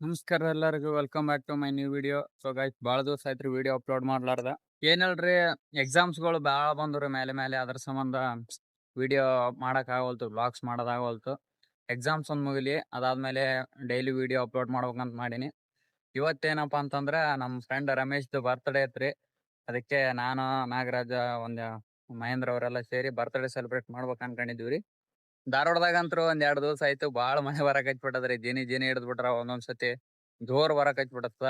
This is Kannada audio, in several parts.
ನಮಸ್ಕಾರ ಎಲ್ಲರಿಗೂ welcome back to my new video. So guys ಭಾಳ ದಿವಸ ಆಯ್ತು ವಿಡಿಯೋ ಅಪ್ಲೋಡ್ ಮಾಡ್ಲಾರ್ದ. ಏನಲ್ರಿ ಎಕ್ಸಾಮ್ಸ್ಗಳು ಭಾಳ ಬಂದ್ರಿ ಮೇಲೆ ಮೇಲೆ, ಅದ್ರ ಸಂಬಂಧ ವಿಡಿಯೋ ಮಾಡಕ್ ಆಗವಲ್ತು, ಬ್ಲಾಗ್ಸ್ ಮಾಡೋದಾಗವಲ್ತು. ಎಕ್ಸಾಮ್ಸ್ ಒಂದು ಮುಗಿಲಿ, ಅದಾದ್ಮೇಲೆ ಡೈಲಿ ವಿಡಿಯೋ ಅಪ್ಲೋಡ್ ಮಾಡ್ಬೇಕಂತ ಮಾಡೀನಿ. ಇವತ್ತೇನಪ್ಪ ಅಂತಂದ್ರೆ ನಮ್ಮ ಫ್ರೆಂಡ್ ರಮೇಶ್ದು ಬರ್ತ್ಡೇ ಐತ್ರಿ. ಅದಕ್ಕೆ ನಾನು, ನಾಗರಾಜ, ಒಂದು ಮಹೇಂದ್ರ ಅವರೆಲ್ಲ ಸೇರಿ ಬರ್ತ್ಡೇ ಸೆಲೆಬ್ರೇಟ್ ಮಾಡ್ಬೇಕು ಅನ್ಕೊಂಡಿದ್ವಿ. ಧಾರವಾಡದಾಗಂತ್ರು ಒಂದ್ 2 ದಿವಸ ಆಯ್ತು ಬಾಳ ಮಳೆ ಬರಕ್ ಹಚ್ಬಿಟ್ಟದ್ರಿ. ಜನಿ ಹಿಡಿದ್ ಬಿಟ್ರ ಒಂದೊಂದ್ಸತಿ ಜೋರ್ ಬರಕ್ ಹಚ್ಬಿಡತ್ತ.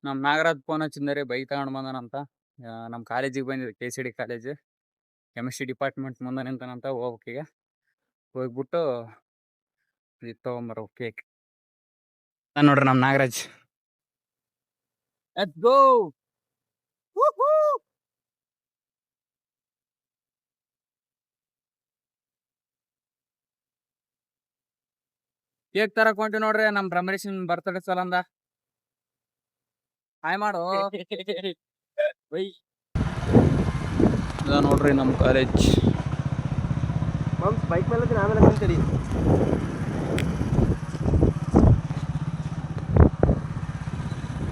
ನಮ್ ನಾಗರಾಜ್ ಫೋನ್ ಹಚ್ಚಿದ್ರಿ, ಬೈಕ್ ತಗೊಂಡ್ ಬಂದನಂತ. ನಮ್ ಕಾಲೇಜಿಗೆ ಬಂದಿದ್ರಿ, KCD ಕಾಲೇಜ್ ಕೆಮಿಸ್ಟ್ರಿ ಡಿಪಾರ್ಟ್ಮೆಂಟ್ ಮುಂದೆ ನಿಂತಾನಂತ. ಹೋಗ್ಬೇಕೀಗ, ಹೋಗ್ಬಿಟ್ಟು ಇದು ತಗೊಂಬರೋ ಕೇಕ್. ನೋಡ್ರಿ ನಮ್ ನಾಗರಾಜ್. Let's go. ಕೇಕ್ ತರಕ್ ಹೊಂಟಿ ನೋಡ್ರಿ ನಮ್ ರಮೇಶ್ ಬರ್ತಡೇ ಸಲಂದ. ಹಾಯ್ ಮಾಡು. ನೋಡ್ರಿ ನಮ್ ಕಾಲೇಜ್. ಬೈಕ್ ಮೇಲೆ ಆಮೇಲೆ ಬಂತಡಿ.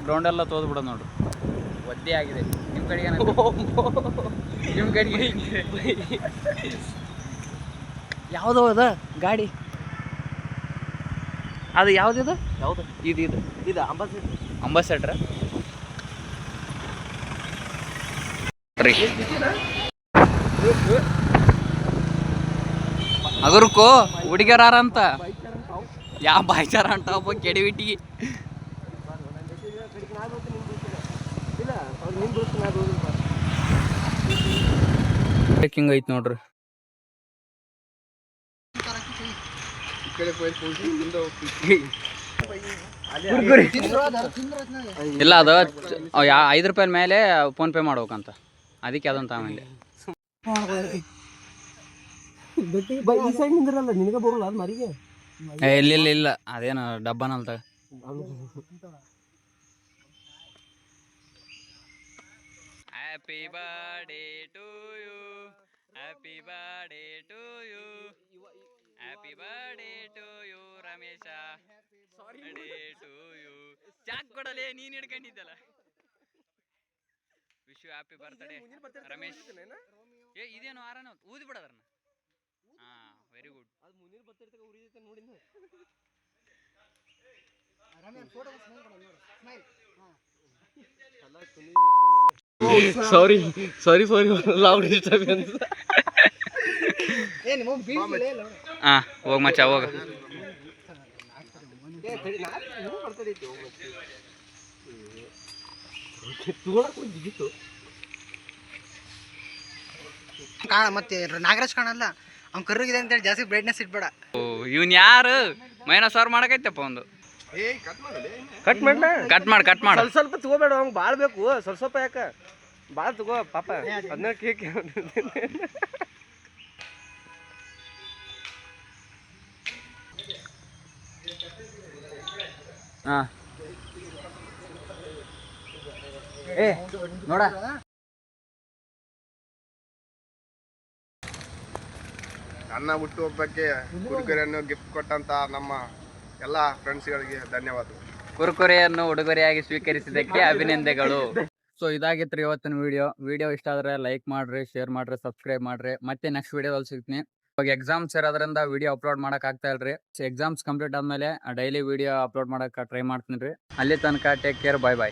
ಗ್ರೌಂಡ್ ಎಲ್ಲ ತೋದ್ ಬಿಡೋದು ನೋಡ್ರಿ, ಒದ್ದೆ ಆಗಿದೆ. ನಿಮ್ ಕಡೆಗೆ ನಿಮ್ ಕಡೆಗೆ ಯಾವ್ದು ಅದ ಗಾಡಿ? ಅದು ಯಾವ್ದಿದು? ಯಾವ್ದು ಇದು? ಇದು ಅಂಬಾಸೆಡ್ರ ಅಗರ್ಕೋ ಹುಡುಗರಾರ ಅಂತ ಯಾ ಬಾಯ್ಚಾರ ಅಂತ ಒಬ್ಬ ಕೆಡಿಬಿಟ್ಟಿ. ಹಿಂಗ ಐತ್ ನೋಡ್ರಿ. ಇಲ್ಲ, ಅದು 5 ರೂಪಾಯಿ ಮೇಲೆ ಫೋನ್ ಪೇ ಮಾಡ್ಬೇಕಂತ, ಅದಕ್ಕೆ ಅದಂತ ಆಮೇಲೆ. ಇಲ್ಲ ಅದೇನು ಡಬ್ಬನಲ್ತ. Happy birthday to you, happy birthday to you, happy birthday to you Ramesha, birthday to you. ಚಾಕ್ ಕೊಡಲೇ, ನೀನ್ ಹಿಡ್ಕೊಂಡಿದ್ದಲ್ಲ. Wish you happy birthday Ramesh. ಇದೇನು ಆರನ ಊದಿ ಬಿಡೋದ್ರನ್ನ. ಹಾ, very good. Sorry loud disturbance. ಹಾ, ಹೋಗ್ ಮಚ್ಚ ಹೋಗ. ಮತ್ತೆ ನಾಗರಾಜ್ ಕಾಣಲ್ಲ, ಅವ್ನು ಕರ್ರಗಿದೆ ಅಂತೇಳಿ ಜಾಸ್ತಿ ಬ್ರೈಟ್ನೆಸ್ ಇಟ್ಬೇಡ. ಇವನ್ ಯಾರು ಮೈನಸ್ ಅವ್ರು ಮಾಡಕೈತಪ್ಪ ಒಂದು. ಕಟ್ ಮಾಡ ಸ್ವಲ್ಪ ತಗೋಬೇಡ, ಅವ್ನು ಭಾಳ ಬೇಕು. ಸ್ವಲ್ಪ ಯಾಕ ಭಾಳ ತಗೋ ಪಾಪ. ಅದನ್ನ ಕೇಕ್ ಹಾ ನೋಡ. ನನ್ನ ಹುಟ್ಟುಹಬ್ಬಕ್ಕೆ ಉಡುಗೊರೆಯನ್ನು ಗಿಫ್ಟ್ ಕೊಟ್ಟಂತ ನಮ್ಮ ಎಲ್ಲ ಫ್ರೆಂಡ್ಸ್ಗಳಿಗೆ ಧನ್ಯವಾದ. ಕುರುಕುರೆಯನ್ನು ಉಡುಗೊರೆಯಾಗಿ ಸ್ವೀಕರಿಸಿದ್ದಕ್ಕೆ ಅಭಿನಂದನೆಗಳು. ಸೊ ಇದಾಗಿತ್ತು ಇವತ್ತಿನ ವಿಡಿಯೋ ಇಷ್ಟ ಆದ್ರೆ ಲೈಕ್ ಮಾಡ್ರಿ, ಶೇರ್ ಮಾಡ್ರಿ, ಸಬ್ಸ್ಕ್ರೈಬ್ ಮಾಡ್ರಿ. ಮತ್ತೆ ನೆಕ್ಸ್ಟ್ ವಿಡಿಯೋದಲ್ಲಿ ಸಿಗ್ತೀನಿ. ಇವಾಗ ಎಕ್ಸಾಮ್ಸ್ ಇರೋದ್ರಿಂದ ವಿಡಿಯೋ ಅಪ್ಲೋಡ್ ಮಾಡಕ್ ಆಗ್ತಾ ಇಲ್ರಿ. ಎಕ್ಸಾಮ್ಸ್ ಕಂಪ್ಲೀಟ್ ಆದ್ಮೇಲೆ ಡೈಲಿ ವಿಡಿಯೋ ಅಪ್ಲೋಡ್ ಮಾಡಕ್ ಟ್ರೈ ಮಾಡ್ತೀನಿ ರೀ. ಅಲ್ಲಿ ತನಕ ಟೇಕ್ ಕೇರ್, ಬಾಯ್.